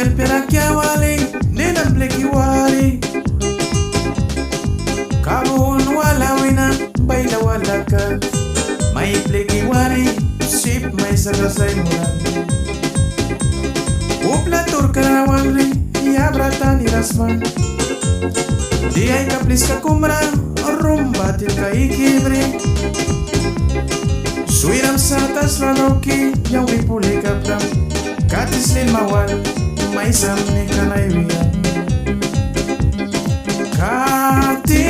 kelpera kiawali Ninan bleki wali Kabun wala wina Baila wala ka May bleki wali Sip may sagasay mulan Upla turkara wali Yabrata ni rasman Di ay kaplis ka kumra Rumbatil ka ikibre Suiram sa tas laloki Yaw ipuli ka pram Katis lin mawal May samni ka na iwiyan Kati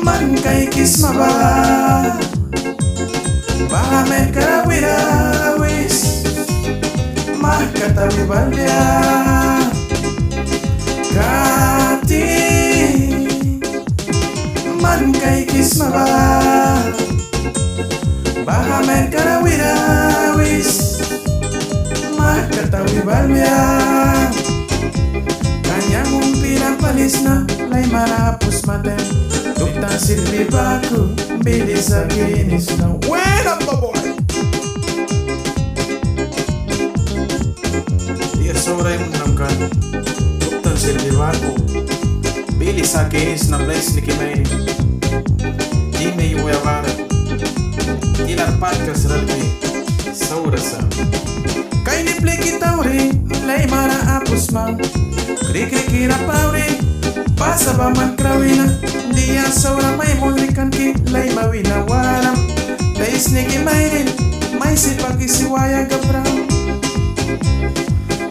Man kay kismaba Bahamer ka wirawis Makatawi balya Kati Man kay kismaba Bahamer ka wirawis Makatawi balya Kanyang umpirang palis na Lay marapos matem Tuktang silbi baku Bilis sa kinis na When up the boy Iya soray mo namkan Tuktang silbi baku Bilis sa kinis na place ni Kimay Di may uyawara Ilarpat ka sa ralbi Saurasa Kay ni pleki tauri Lay mara apos man Kri-kri-kira pauri Pasa ba man krawina Diya saura may mulikan ki Lay mawina waram Dais ni Kimay May sipag isiwaya gabra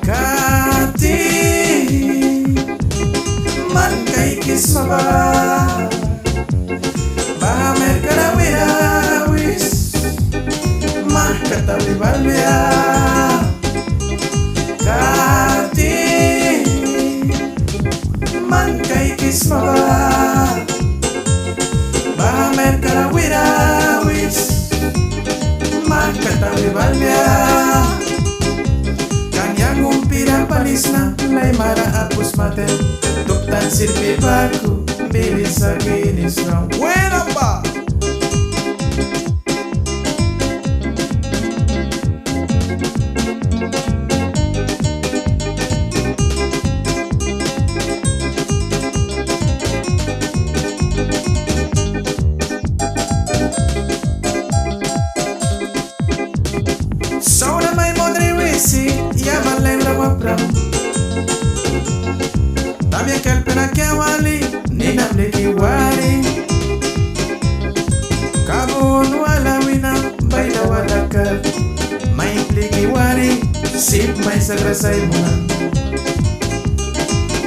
Kati Man kay kismaba Bahamer karawira-wis Makatawi balbya Kati Man kay kismaba Bahamer karawira-wis Makatawi balbya Kanyang umpirang panis na Lay mara apos maten Tuktan silbi baku Bilis sa kinis na Buena pa! Sauna may modri wisi Yaman lay rawapram Tamia kelpena kiawali Nina bleki wali Kabun wala wina Baila wala ka May bleki wali Sip may sagrasay mulan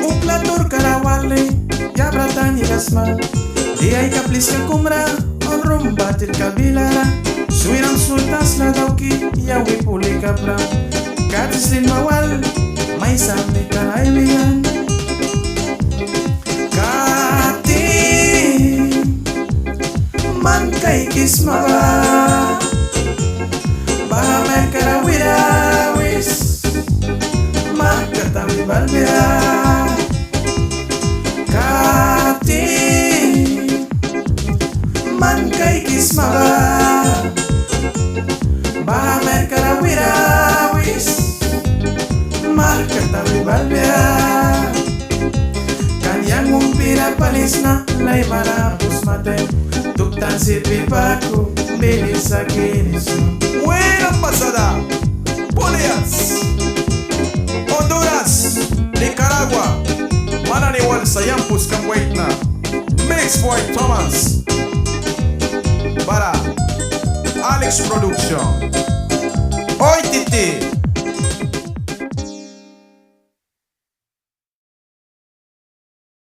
Upla turkara wali Yabrata ni rasman Di ay kaplis ka kumra On rumbatil ka bilara Suirang sultas la dauki Yawi puli ka pram Katis lin mawal May samni ka na ilihan Kati Man kay kismaba Bahamer karawira-wis Makatawi balbya Kati Man kay kismaba Bahamer karawira-wis Makatawi balbya Kanyang umpira palis na Lay marapos matem Tuktan silbi baku Bilis sa kinis Buena pasada Bolias Honduras Nicaragua Mananiwal sa Yampus Kamwait na Mix Boy Thomas Para Alex Production Oy Titi